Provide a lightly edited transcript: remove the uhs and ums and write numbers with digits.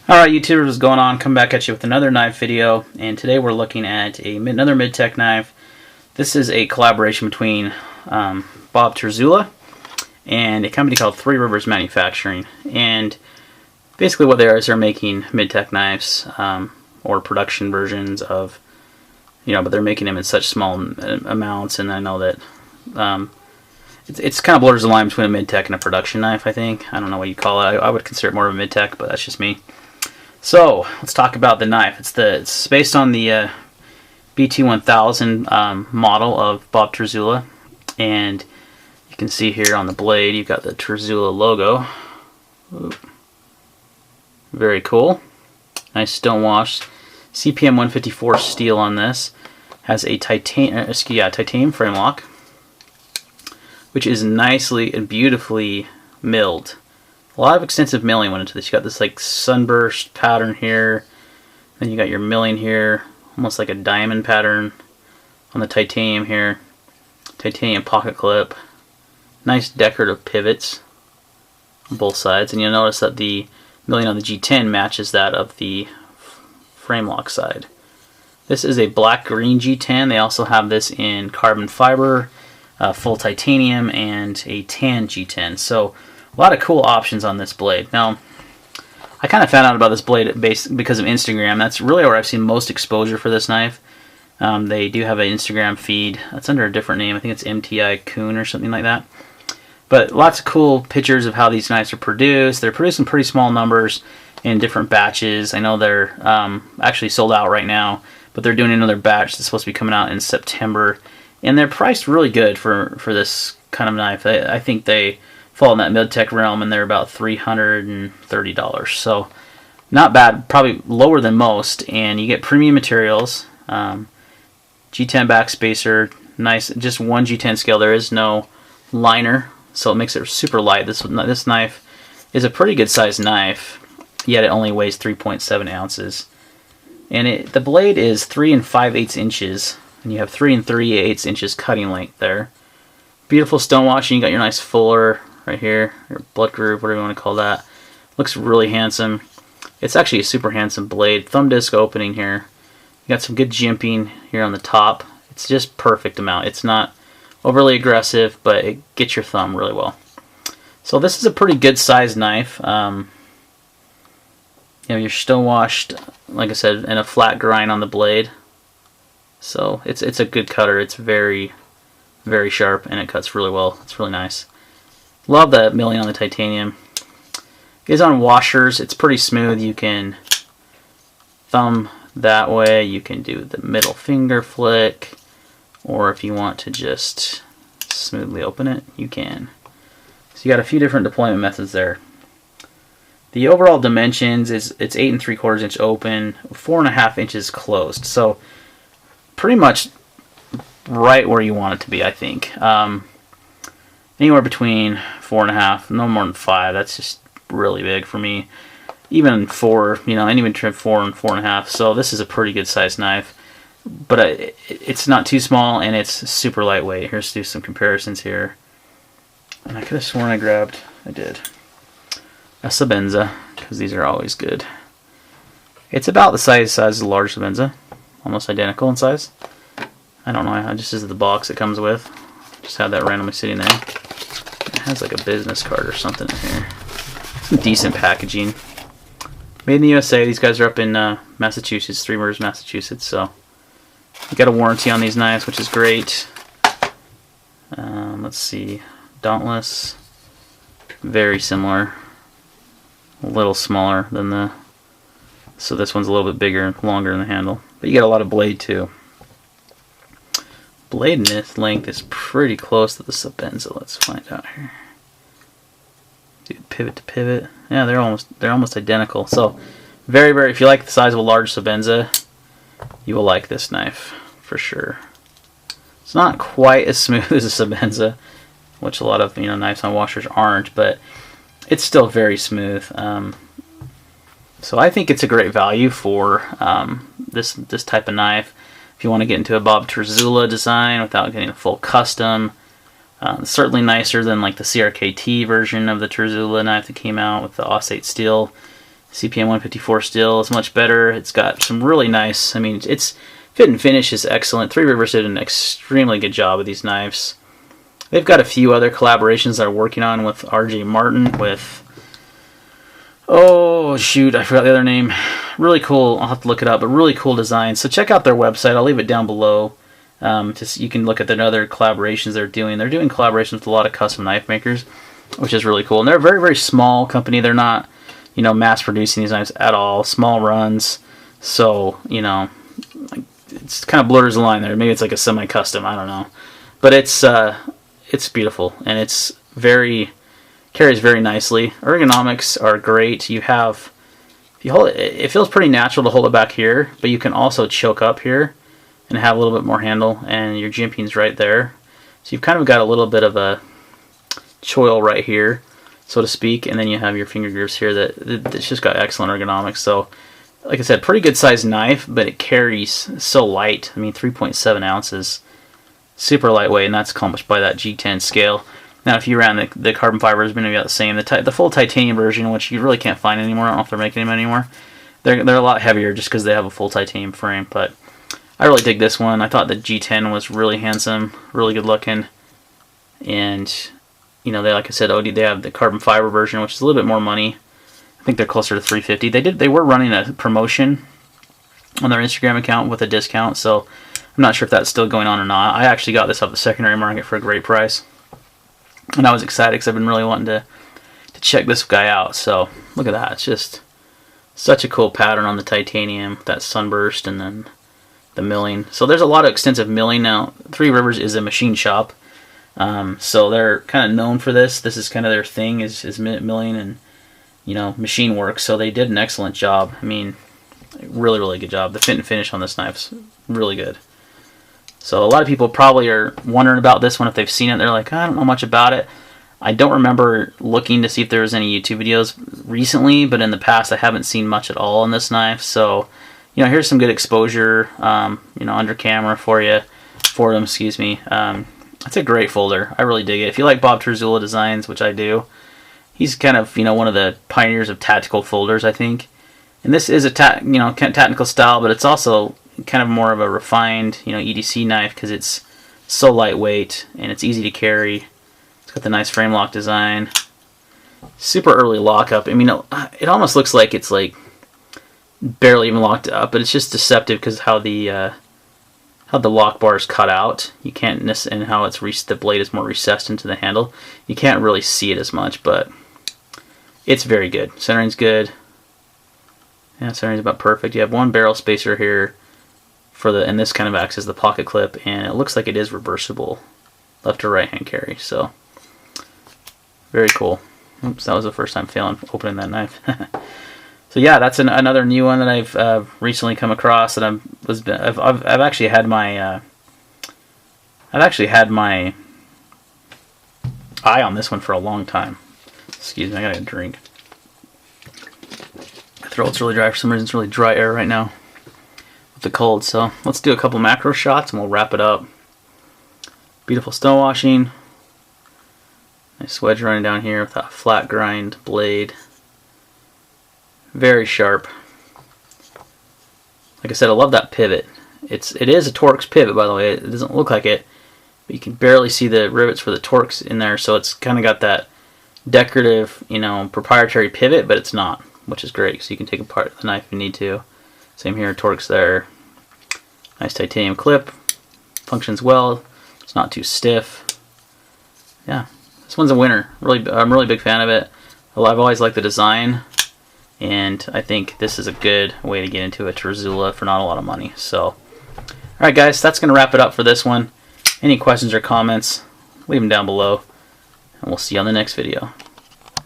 Alright YouTubers, what's going on? Come back at you with another knife video, and today we're looking at another mid-tech knife. This is a collaboration between Bob Terzuola and a company called Three Rivers Manufacturing. And basically what they are is they're making mid-tech knives, or production versions of, but they're making them in such small amounts, and I know that it's kind of blurs the line between a mid-tech and a production knife, I think. I don't know what you call it. I would consider it more of a mid-tech, but that's just me. So let's talk about the knife. It's based on the BT1000 model of Bob Terzuola, and you can see here on the blade you've got the Terzuola logo. Ooh. Very cool. Nice stone wash. CPM 154 steel on this. Has a titanium frame lock, which is nicely and beautifully milled. A lot of extensive milling went into this. You got this like sunburst pattern here, then you got your milling here, almost like a diamond pattern on the titanium here. Titanium pocket clip. Nice decorative pivots on both sides, and you'll notice that the milling on the G10 matches that of the frame lock side. This is a black-green G10. They also have this in carbon fiber, full titanium, and a tan G10. So a lot of cool options on this blade. Now, I kind of found out about this blade because of Instagram. That's really where I've seen most exposure for this knife. They do have an Instagram feed. That's under a different name. I think it's MTI Coon or something like that. But lots of cool pictures of how these knives are produced. They're produced in pretty small numbers in different batches. I know they're actually sold out right now, but they're doing another batch that's supposed to be coming out in September. And they're priced really good for this kind of knife. I think they fall in that mid-tech realm, and they're about $330. So not bad, probably lower than most, and you get premium materials. G10 backspacer, nice, just one G10 scale. There is no liner, so it makes it super light. This knife is a pretty good sized knife, yet it only weighs 3.7 ounces. And the blade is 3 5/8 inches, and you have 3 3/8 inches cutting length there. Beautiful stone washing. You got your nice fuller right here, your blood groove, whatever you want to call that. Looks really handsome. It's actually a super handsome blade. Thumb disc opening here. You got some good jimping here on the top. It's just perfect amount. It's not overly aggressive, but it gets your thumb really well. So this is a pretty good sized knife. You're stone washed, like I said, and a flat grind on the blade. So it's a good cutter. It's very, very sharp, and it cuts really well. It's really nice. Love the milling on the titanium. It is on washers. It's pretty smooth. You can thumb that way. You can do the middle finger flick, or if you want to just smoothly open it, you can. So you got a few different deployment methods there. The overall dimensions is it's 8 3/4 inch open, 4 1/2 inches closed. So pretty much right where you want it to be, I think. Anywhere between 4 1/2, no more than 5. That's just really big for me. Even 4, anywhere between 4 and 4 1/2. So this is a pretty good sized knife, but it's not too small, and it's super lightweight. Here's do some comparisons here. And I could have sworn I did a Sabenza, because these are always good. It's about the size of the large Sabenza, almost identical in size. I don't know, I just is the box it comes with. Just had that randomly sitting there. It has like a business card or something in here. Some decent packaging. Made in the USA. These guys are up in Massachusetts, Three Rivers, Massachusetts. So you got a warranty on these knives, which is great. Let's see, Dauntless, very similar. A little smaller than so this one's a little bit bigger and longer in the handle. But you get a lot of blade too. Blade length is pretty close to the Sabenza. Let's find out here. Dude, pivot to pivot. Yeah, they're almost identical. So very, very, if you like the size of a large Sabenza, you will like this knife for sure. It's not quite as smooth as a Sabenza, which a lot of knives on washers aren't, but it's still very smooth. So I think it's a great value for this type of knife. If you want to get into a Bob Terzuola design without getting a full custom, certainly nicer than like the CRKT version of the Terzuola knife that came out with the Aussate steel. CPM 154 steel is much better. It's got some really nice, I mean, its fit and finish is excellent. Three Rivers did an extremely good job with these knives. They've got a few other collaborations they're working on with RJ Martin, with, oh shoot, I forgot the other name. Really cool, I'll have to look it up, but really cool designs. So check out their website, I'll leave it down below. You can look at the other collaborations they're doing. They're doing collaborations with a lot of custom knife makers, which is really cool. And they're a very, very small company. They're not, you know, mass producing these knives at all. Small runs. So, you know, it's kind of blurs the line there. Maybe it's like a semi-custom, I don't know. But it's beautiful, and it's carries very nicely. Ergonomics are great. You have, if you hold it, it feels pretty natural to hold it back here, but you can also choke up here and have a little bit more handle, and your jimping's right there. So you've kind of got a little bit of a choil right here, so to speak, and then you have your finger grooves here that's just got excellent ergonomics. So, like I said, pretty good sized knife, but it carries so light. I mean, 3.7 ounces, super lightweight, and that's accomplished by that G10 scale. Now, if you ran the carbon fiber, it's going to be about the same. The full titanium version, which you really can't find anymore, I don't know if they're making them anymore. They're a lot heavier just because they have a full titanium frame, but I really dig this one. I thought the G10 was really handsome, really good looking, and you know, like I said, they have the carbon fiber version, which is a little bit more money. I think they're closer to $350. They were running a promotion on their Instagram account with a discount, so I'm not sure if that's still going on or not. I actually got this off the secondary market for a great price, and I was excited because I've been really wanting to check this guy out. So look at that, it's just such a cool pattern on the titanium, that sunburst, and then the milling. So there's a lot of extensive milling now. Three Rivers is a machine shop, so they're kind of known for this. This is kind of their thing, is milling and, you know, machine work. So they did an excellent job. I mean, really, really good job. The fit and finish on this knife's really good. So a lot of people probably are wondering about this one if they've seen it. They're like, I don't know much about it. I don't remember looking to see if there was any YouTube videos recently, but in the past I haven't seen much at all on this knife. So, you know, here's some good exposure, you know, under camera for them, excuse me. It's a great folder. I really dig it. If you like Bob Terzuola designs, which I do, he's kind of, you know, one of the pioneers of tactical folders, I think. And this is a tactical style, but it's also kind of more of a refined, you know, EDC knife because it's so lightweight and it's easy to carry. It's got the nice frame lock design. Super early lockup. I mean, it almost looks like it's like barely even locked up, but it's just deceptive because how the lock bar is cut out. You can't, and how it's the blade is more recessed into the handle. You can't really see it as much, but it's very good. Centering's good. Yeah, centering's about perfect. You have one barrel spacer here and this kind of acts as the pocket clip, and it looks like it is reversible, left or right hand carry. So very cool. Oops, that was the first time failing opening that knife. So yeah, that's another new one that I've recently come across, that I've actually had my eye on this one for a long time. Excuse me, I gotta get a drink. My throat's really dry for some reason. It's really dry air right now with the cold. So let's do a couple macro shots and we'll wrap it up. Beautiful stone washing. Nice wedge running down here with that flat grind blade. Very sharp. Like I said, I love that pivot. It is a Torx pivot, by the way. It doesn't look like it, but you can barely see the rivets for the Torx in there. So it's kind of got that decorative, you know, proprietary pivot, but it's not, which is great. So you can take apart the knife if you need to. Same here, Torx there. Nice titanium clip. Functions well. It's not too stiff. Yeah, this one's a winner. I'm really big fan of it. I've always liked the design, and I think this is a good way to get into a Terzuola for not a lot of money. So, alright guys, that's going to wrap it up for this one. Any questions or comments, leave them down below, and we'll see you on the next video.